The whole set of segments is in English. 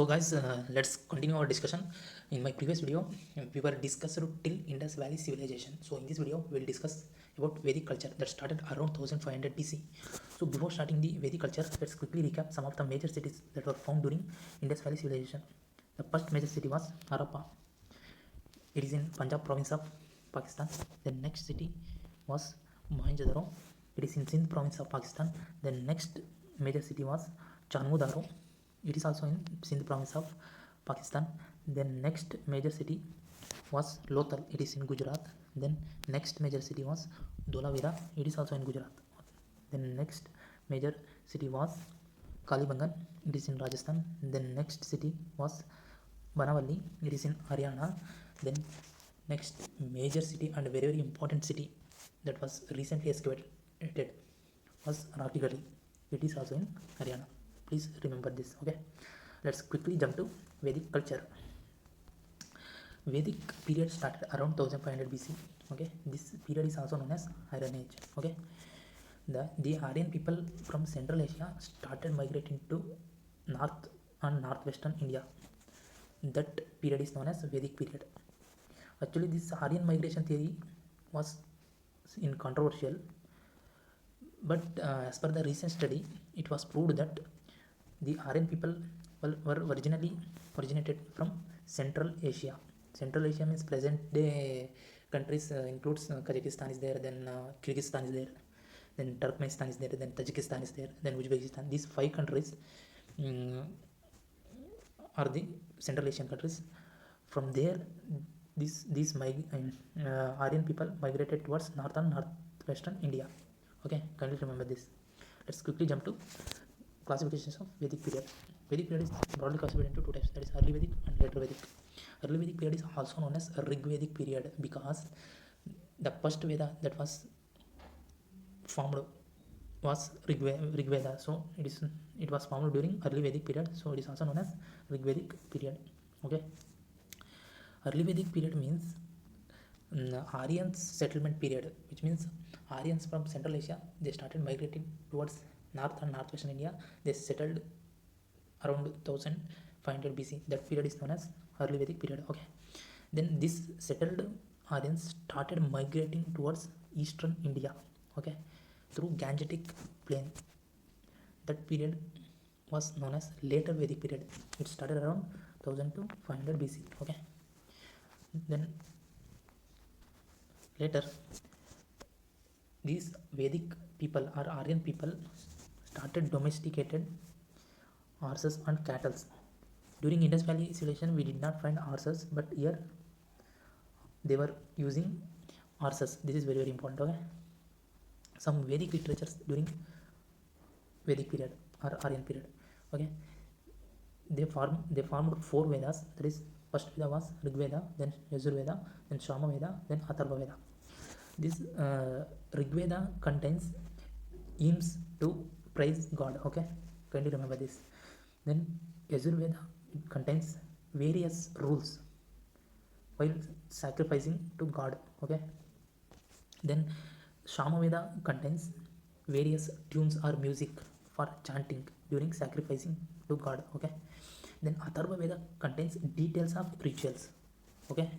So guys, let's continue our discussion. In my previous video, we were discussed till Indus Valley civilization. So in this video, we will discuss about Vedic culture that started around 1500 BC. So before starting the Vedic culture, let's quickly recap some of the major cities that were found during Indus Valley civilization. The first major city was Harappa. It is in Punjab province of Pakistan. The next city was Mohenjo-daro. It is in Sindh province of Pakistan. The next major city was Chanmu-Daro. It is also in Sindh province of Pakistan. Then next major city was Lothal. It is in Gujarat. Then next major city was Dholavira. It is also in Gujarat. Then next major city was Kalibangan. It is in Rajasthan. Then next city was Banavalli. It is in Haryana. Then next major city and very important city that was recently excavated was Rakhigali. It is also in Haryana. Please remember this. Okay, let's quickly jump to Vedic culture. Vedic period started around 1500 BC. Okay, this period is also known as Iron Age. Okay, the Aryan people from Central Asia started migrating to North and Northwestern India. That period is known as Vedic period. Actually, this Aryan migration theory was in controversial, but as per the recent study, it was proved that the Aryan people were originally originated from Central Asia. Central Asia means present day countries, includes Kazakhstan is there, then Kyrgyzstan is there, then Turkmenistan is there, then Tajikistan is there, then Uzbekistan. These 5 countries are the Central Asian countries. From there, these Aryan people migrated towards north and northwestern India. Okay, kindly remember this. Let's quickly jump to classifications of Vedic period. Vedic period is broadly classified into 2 types, that is early Vedic and later Vedic. Early Vedic period is also known as Rig Vedic period because the first Veda that was formed was Rig Veda. So it was formed during early Vedic period. So it is also known as Rig Vedic period. Okay. Early Vedic period means Aryans settlement period, which means Aryans from Central Asia, they started migrating towards north and northwestern India. They settled around 1500 BC. That period is known as early Vedic period. Okay, then this settled Aryans started migrating towards eastern India. Okay, through Gangetic plain. That period was known as later Vedic period. It started around 1000 to 500 BC. Okay, then later these Vedic people or Aryan people started domesticated horses and cattle. During Indus Valley civilization, we did not find horses, but here they were using horses. This is very important. Okay, some Vedic literatures during Vedic period or Aryan period. Okay, they formed 4 Vedas. That is, first Veda was Rig Veda, then Yajur Veda, then Shama Veda, then Atharva Veda. This Rig Veda contains hymns to praise God. Okay, kindly remember this. Then Yajur Veda contains various rules while sacrificing to God. Okay, then Shama Veda contains various tunes or music for chanting during sacrificing to God. Okay, then Atharva Veda contains details of rituals. Okay,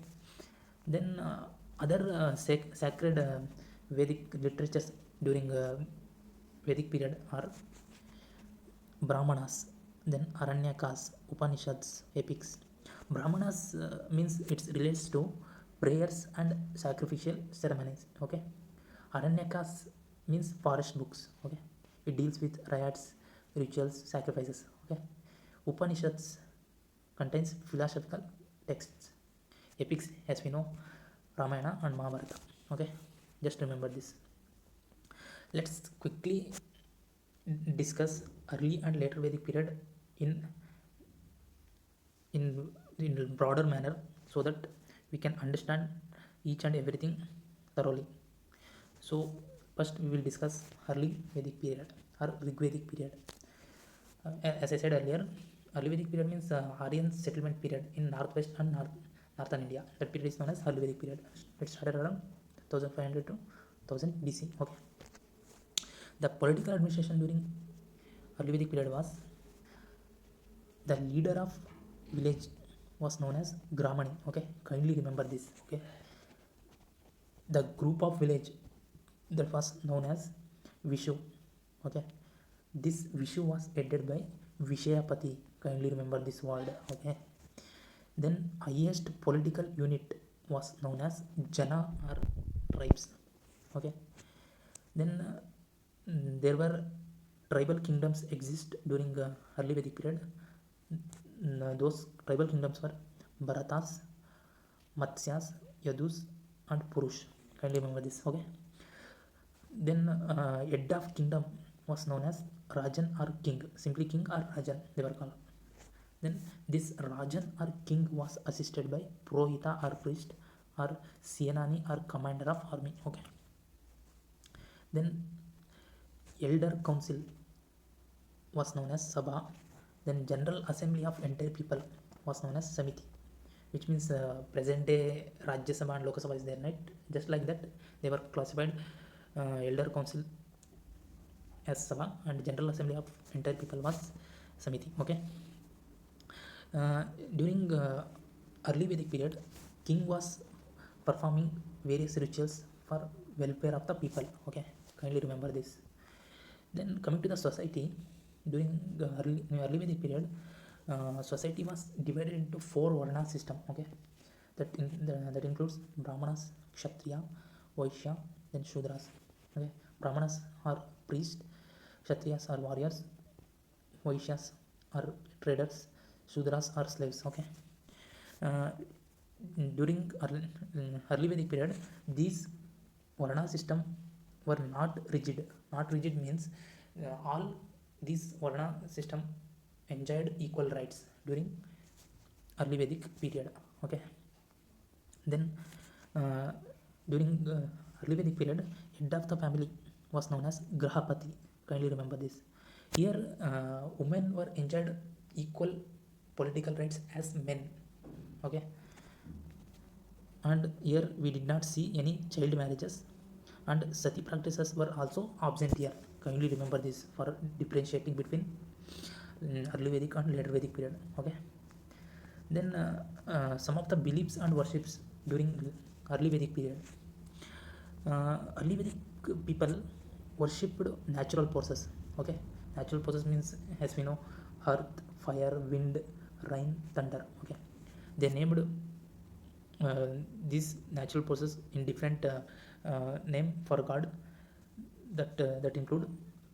then other sacred Vedic literatures during Vedic period are Brahmanas, then Aranyakas, Upanishads, epics. Brahmanas means it relates to prayers and sacrificial ceremonies. Okay, Aranyakas means forest books. Okay, it deals with riots, rituals, sacrifices. Okay, Upanishads contains philosophical texts. Epics, as we know, Ramayana and Mahabharata. Okay, just remember this. Let's quickly discuss early and later Vedic period in a broader manner so that we can understand each and everything thoroughly. So first we will discuss early Vedic period or Rig Vedic period. As I said earlier, early Vedic period means Aryan settlement period in northwest and northern India. That period is known as early Vedic period. It started around 1500 to 1000 BC. Okay. The political administration during early Vedic period was The leader of village was known as Gramani. Okay, kindly remember this. Okay, the group of village that was known as Vishu. Okay, this Vishu was headed by Vishayapati. Kindly remember this word. Okay, then highest political unit was known as Jana or tribes. Okay, then there were tribal kingdoms exist during early Vedic period. Those tribal kingdoms were Bharatas, Matsyas, Yadus, and Purush. Kindly remember this. Okay, then head of kingdom was known as Rajan or king, simply king or Rajan they were called. Then this Rajan or king was assisted by Purohita or priest or Senani or commander of army. Okay, then elder council was known as Sabha. Then general assembly of entire people was known as Samiti, which means present day Rajya Sabha and Lok Sabha is there, right? Just like that, they were classified elder council as Sabha and general assembly of entire people was Samiti. Okay, during early Vedic period, king was performing various rituals for welfare of the people. Okay, kindly remember this. Then coming to the society, during the early Vedic period, society was divided into four Varna system. Okay, that includes Brahmanas, Kshatriya, Vaishya, then Shudras. Okay, Brahmanas are priests, Kshatriyas are warriors, Vaishyas are traders, Shudras are slaves. Okay, uh, during early Vedic period, these Varna system were not rigid. Not rigid means all these Varna system enjoyed equal rights during early Vedic period. Okay, then uh, during early Vedic period, head of the family was known as Grahapati. Kindly remember this. Here, women were enjoyed equal political rights as men. Okay, and here we did not see any child marriages and sati practices were also absent here. Kindly remember this for differentiating between early Vedic and later Vedic period. Okay, then some of the beliefs and worships during early Vedic period. Early Vedic people worshipped natural forces. Okay, natural forces means, as we know, earth, fire, wind, rain, thunder. Okay, they named these natural forces in different name for God, that include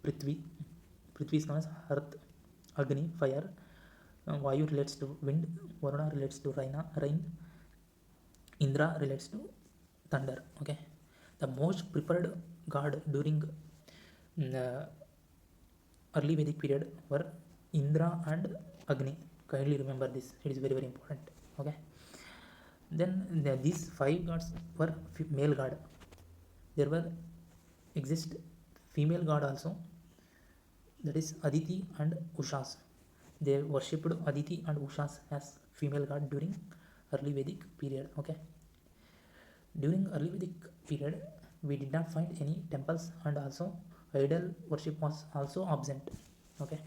Prithvi. Prithvi is known as earth, Agni fire, Vayu relates to wind, Varuna relates to rain, Indra relates to thunder. Okay, the most preferred god during early Vedic period were Indra and Agni. Kindly remember this; it is very very important. Okay, then these five gods were male god. There were exist female god also, that is Aditi and Ushas. They worshipped Aditi and Ushas as female god during early Vedic period. Okay, during early Vedic period, we did not find any temples and also idol worship was also absent. Okay,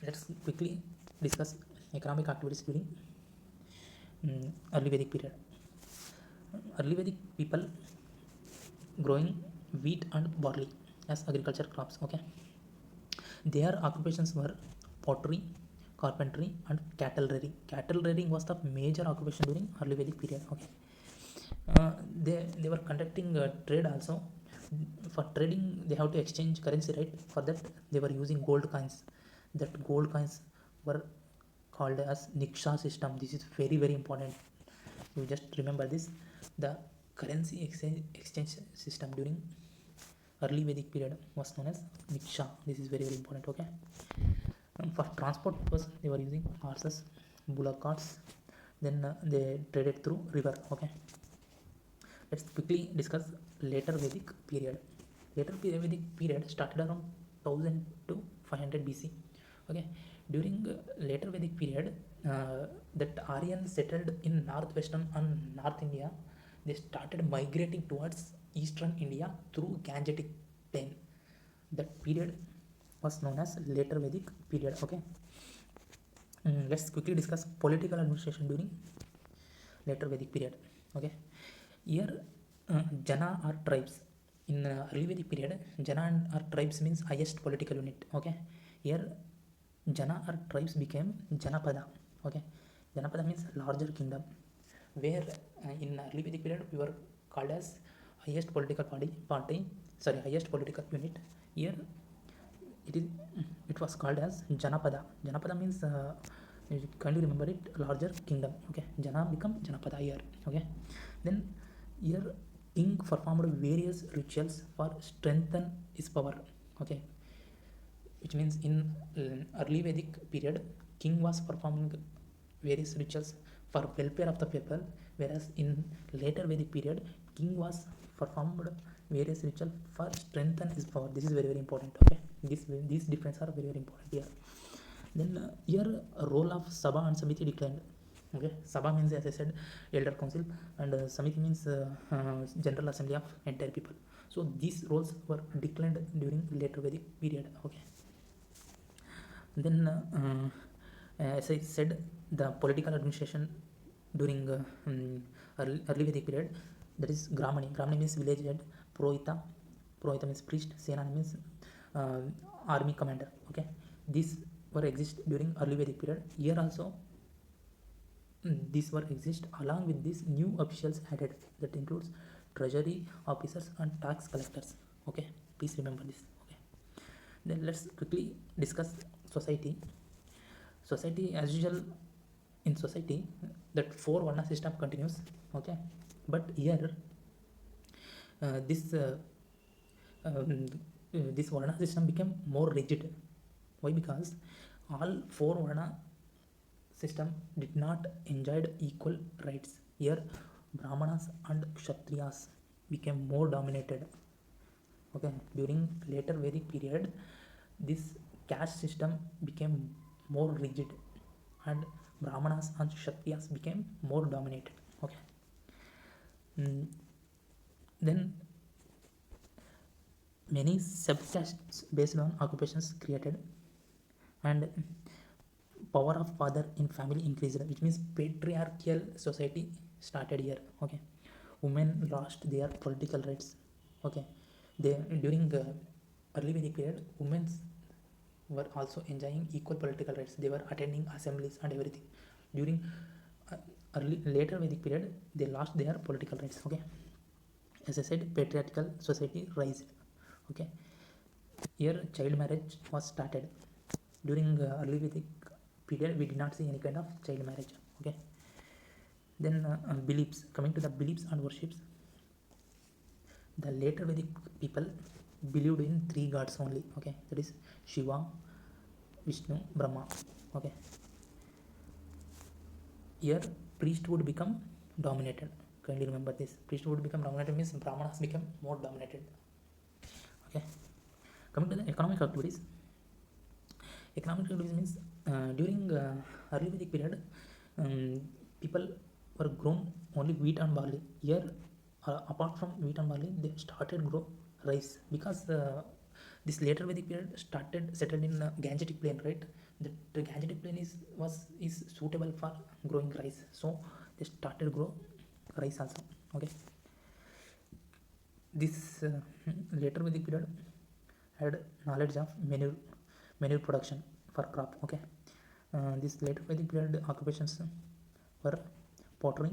let's quickly discuss economic activities during early Vedic period. Early Vedic people growing wheat and barley as agriculture crops. Okay, their occupations were pottery, carpentry, and cattle rearing. Cattle rearing was the major occupation during early Vedic period. Okay, they were conducting trade also. For trading, they have to exchange currency, right? For that, they were using gold coins. That gold coins were called as Niksha system. This is very very important. You just remember this. The currency exchange system during early Vedic period was known as Niksha. This is very very important. Okay. For transport purpose, they were using horses, bullock carts. Then they traded through river. Okay. Let's quickly discuss later Vedic period. Later Vedic period started around 1000 to 500 BC. Okay, during later Vedic period, that Aryan settled in northwestern and North India. They started migrating towards eastern India through Gangetic plain. That period was known as later Vedic period. Okay. Let's quickly discuss political administration during later Vedic period. Okay. Here, Jana are tribes. In early Vedic period, Jana are tribes means highest political unit. Okay. Here, Jana or tribes became Janapada. Okay. Janapada means larger kingdom. Where in early Vedic period we were called as highest political highest political unit. Here it is it was called as Janapada. Janapada means can you remember it? Larger kingdom. Okay. Jana become Janapada here. Okay. Then here king performed various rituals for strengthen his power. Okay. Which means in early Vedic period, king was performing various rituals for welfare of the people, whereas in later Vedic period, king was performed various rituals for strengthen his power. This is very very important. Okay, these differences are very very important here. Then here role of Sabha and Samiti declined. Okay, Sabha means as I said elder council, and Samiti means general assembly of entire people. So these roles were declined during later Vedic period. Okay. Then as I said, the political administration during early Vedic period, that is Gramani. Gramani means village head. Purohita means priest. Senani means army commander. Okay, these were exist during early Vedic period. Here also these were exist along with these new officials added, that includes treasury officers and tax collectors. Okay, please remember this. Okay, then let's quickly discuss society. Society, as usual, in society that 4 Varna system continues. Okay, but here this Varna system became more rigid. Why? Because all 4 Varna system did not enjoyed equal rights. Here Brahmanas and Kshatriyas became more dominated. Okay, during later Vedic period, this caste system became more rigid and Brahmanas and Kshatriyas became more dominated. Okay. Then many subcastes based on occupations created, and power of father in family increased, which means patriarchal society started here. Okay, women lost their political rights. Okay, they during the early Vedic period, women were also enjoying equal political rights. They were attending assemblies and everything. During later Vedic period, they lost their political rights. Okay, as I said, patriarchal society rise. Okay, here child marriage was started. During early Vedic period, we did not see any kind of child marriage. Okay, then beliefs. Coming to the beliefs and worships, the later Vedic people believed in 3 gods only. Okay, that is Shiva, Vishnu, Brahma. Okay, here priesthood become dominated. Kindly remember this. Priesthood become dominated means Brahmanas become more dominated. Okay, coming to the economic activities. Economic activities means during early Vedic period, people were grown only wheat and barley. Here, apart from wheat and barley, they started grow rice, because this later Vedic period settled in Gangetic plain, right? The Gangetic plain is suitable for growing rice, so they started grow rice also. Okay, this later Vedic period had knowledge of manure production for crop. Okay, this later Vedic period occupations were pottery,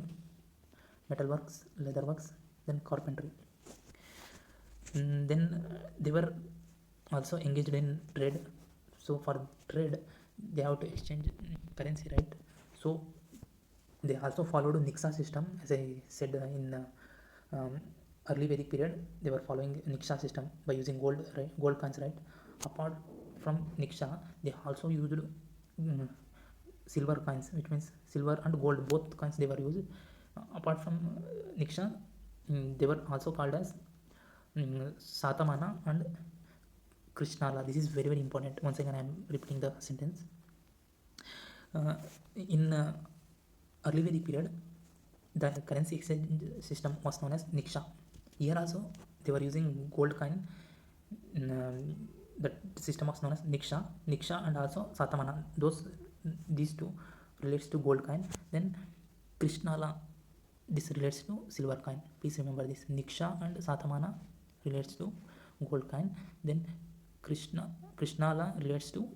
metalworks, leatherworks, then carpentry. Then they were also engaged in trade. So for trade, they have to exchange currency, right? So they also followed Niksha system, as I said in early Vedic period. They were following Niksha system by using gold, right? Gold coins, right? Apart from Niksha, they also used silver coins, which means silver and gold, both coins they were used. Apart from Niksha, they were also called as Satamana and Krishnala. This is very very important. Once again, I am repeating the sentence. In early Vedic period, the currency exchange system was known as Niksha. Here also they were using gold coin. that system was known as Niksha and also Satamana. These two relates to gold coin. Then Krishnala, this relates to silver coin. Please remember this. Niksha and Satamana relates to gold coin. Then Krishnala relates to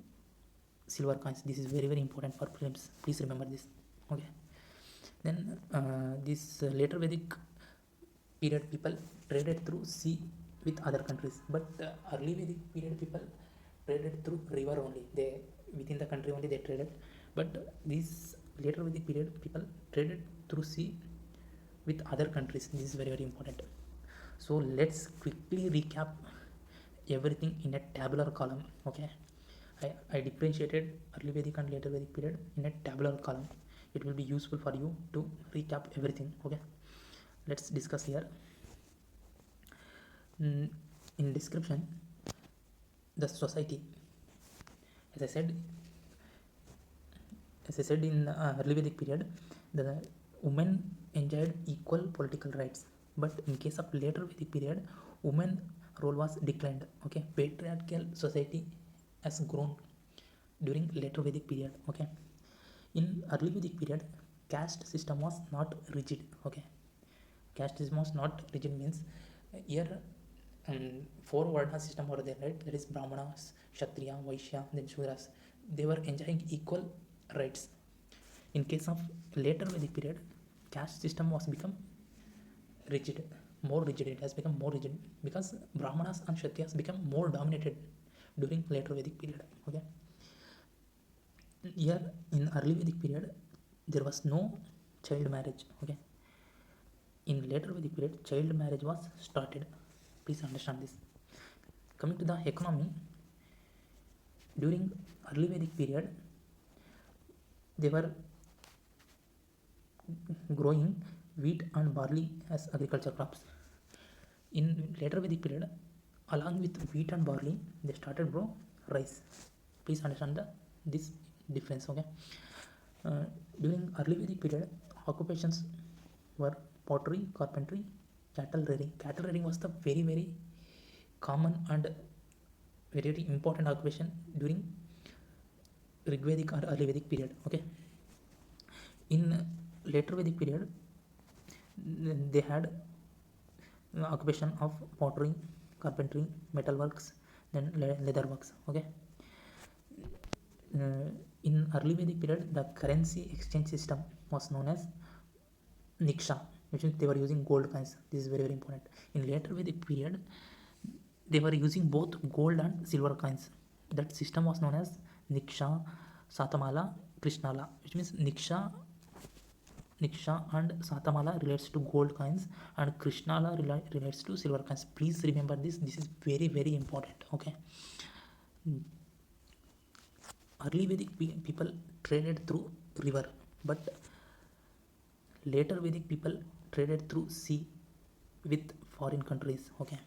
silver coins. This is very important for prelims. Please remember this. Okay. Then this later Vedic period people traded through sea with other countries, but early Vedic period people traded through river only. They within the country only they traded, but this later Vedic period people traded through sea with other countries. This is very important. So let's quickly recap everything in a tabular column. Okay, I differentiated early Vedic and later Vedic period in a tabular column. It will be useful for you to recap everything. Okay, let's discuss here. In description, the society, as I said in early Vedic period, the women enjoyed equal political rights, but in case of later Vedic period, women role was declined. Okay, patriarchal society has grown during later Vedic period. Okay, in early Vedic period, caste system was not rigid. Okay, caste system was not rigid means here four Varna system were there, right? That is Brahmanas, Kshatriya, Vaishya, then Shudras. They were enjoying equal rights. In case of later Vedic period, caste system was become rigid, more rigid. It has become more rigid because Brahmanas and Kshatriyas become more dominated during later Vedic period. Okay. Here in early Vedic period, there was no child marriage. Okay. In later Vedic period, child marriage was started. Please understand this. Coming to the economy, during early Vedic period, they were growing wheat and barley as agriculture crops. In later Vedic period, along with wheat and barley, they started grow rice. Please understand this difference. Okay. During early Vedic period, occupations were pottery, carpentry, cattle rearing. Cattle rearing was the very common and very important occupation during Rigvedic or early Vedic period. Okay. In later Vedic period, they had occupation of pottery, carpentry, metalworks, then leather works. Okay. In early Vedic period, the currency exchange system was known as Niksha, which means they were using gold coins. This is very important. In later Vedic period, they were using both gold and silver coins. That system was known as Niksha, Satamala, Krishnala, which means Niksha and Satamala relates to gold coins and Krishnala relates to silver coins. Please remember this. This is very important. Okay. Early Vedic people traded through river, but later Vedic people traded through sea with foreign countries. Okay,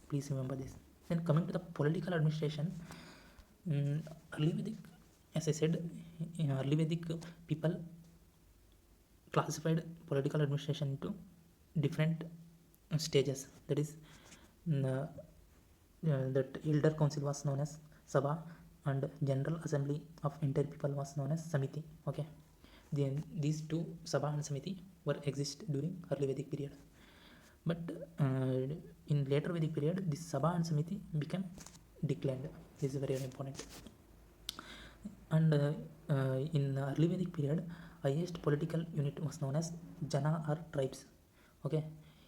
please remember this. Then coming to the political administration, early Vedic, as I said, early Vedic people classified political administration into different stages. That is, that elder council was known as Sabha, and general assembly of entire people was known as Samiti. Okay, then these two Sabha and Samiti were exist during early Vedic period, but in later Vedic period, this Sabha and Samiti became declined. This is very important. And in early Vedic period, highest political unit was known as Jana or tribes. Okay,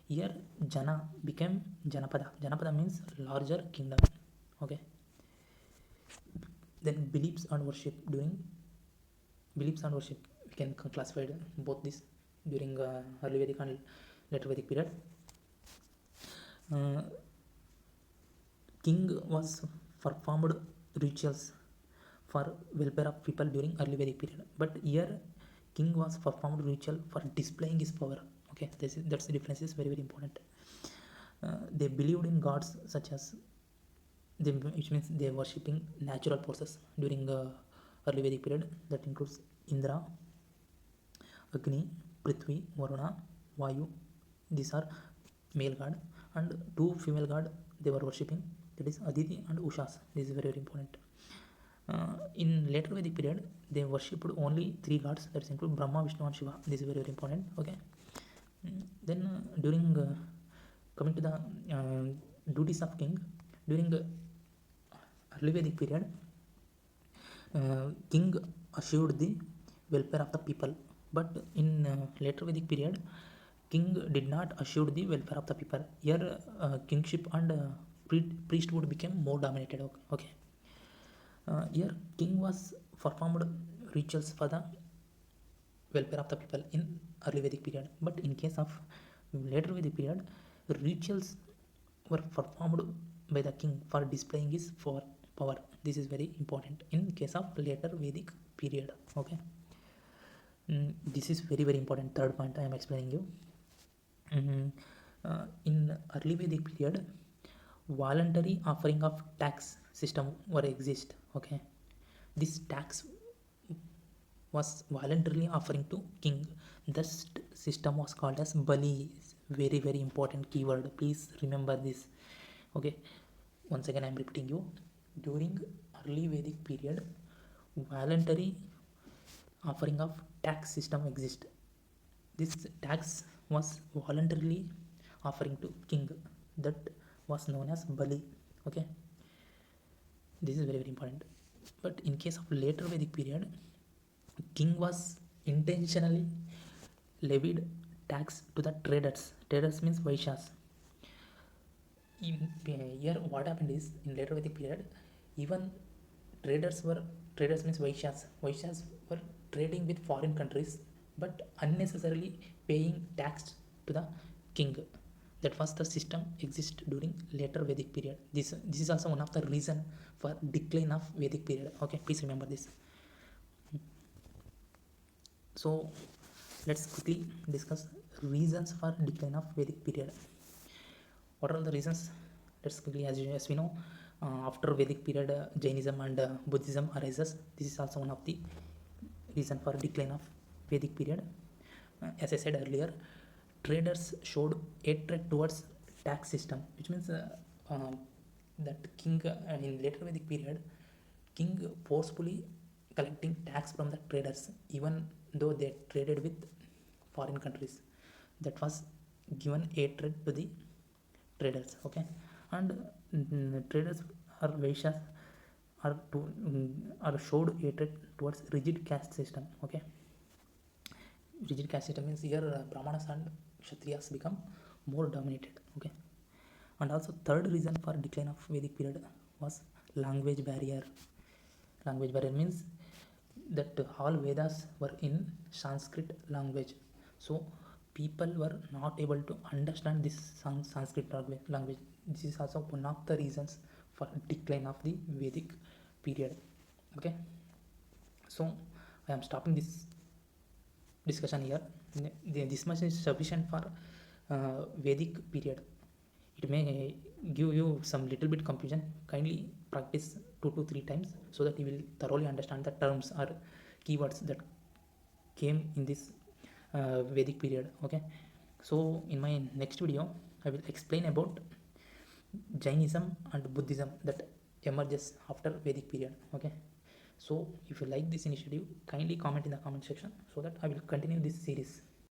here Jana became Janapada. Janapada means larger kingdom. Okay. Then beliefs and worship we can classify both this during early Vedic and later Vedic period. King was performed rituals for welfare of people during early Vedic period, but here king was performed ritual for displaying his power. Okay, that's the difference is very important. They believed in gods such as which means they are worshipping natural forces during early Vedic period. That includes Indra, Agni, Prithvi, Varuna, Vayu. These are male god, and two female god they were worshipping, that is Aditi and Ushas. This is very very important. In later Vedic period, they worshipped only three gods, that is include Brahma, Vishnu and Shiva. This is very very important. Okay. Then during coming to the duties of king, during early Vedic period, king assured the welfare of the people, but in later Vedic period, king did not assure the welfare of the people. Here kingship and priesthood became more dominated. Okay. Here king was performed rituals for the welfare of the people in early Vedic period, but in case of later Vedic period, rituals were performed by the king for displaying his power. This is very important in case of later Vedic period. Okay. This is very very important. Third point I am explaining you. In early Vedic period, voluntary offering of tax system were exist. Okay. This tax was voluntarily offering to king. This system was called as Bali. Very very important keyword. Please remember this. Okay. Once again I am repeating you. During early Vedic period, voluntary offering of tax system exist. This tax was voluntarily offering to king. That was known as Bali. Okay. This is very very important. But in case of later Vedic period, king was intentionally levied tax to the traders. Traders means Vaishyas. Here what happened is, in later Vedic period, even traders means Vaishyas. Vaishyas were trading with foreign countries, but unnecessarily paying tax to the king. That was the system exist during later Vedic period. This is also one of the reason for decline of Vedic period. Okay, please remember this. So let's quickly discuss reasons for decline of Vedic period. What are the reasons? Let's quickly, as we know, after Vedic period, Jainism and Buddhism arises. This is also one of the reason for decline of Vedic period. As I said earlier, traders showed hatred towards tax system, which means that king in later Vedic period, king forcefully collecting tax from the traders, even though they traded with foreign countries. That was given hatred to the traders. Okay. And traders or Vaishyas are showed hatred towards rigid caste system. Okay. Rigid caste system means here Brahmanas and Kshatriyas become more dominated. Okay. And also third reason for decline of Vedic period was language barrier. Language barrier means that all Vedas were in Sanskrit language, so people were not able to understand this Sanskrit language. This is also one of the reasons for decline of the Vedic period. Okay. So I am stopping this discussion here. This much is sufficient for Vedic period. It may give you some little bit confusion. Kindly practice 2 to 3 times so that you will thoroughly understand the terms or keywords that came in this Vedic period. Okay. So in my next video I will explain about Jainism and Buddhism that emerges after Vedic period. Okay. So if you like this initiative, kindly comment in the comment section so that I will continue this series.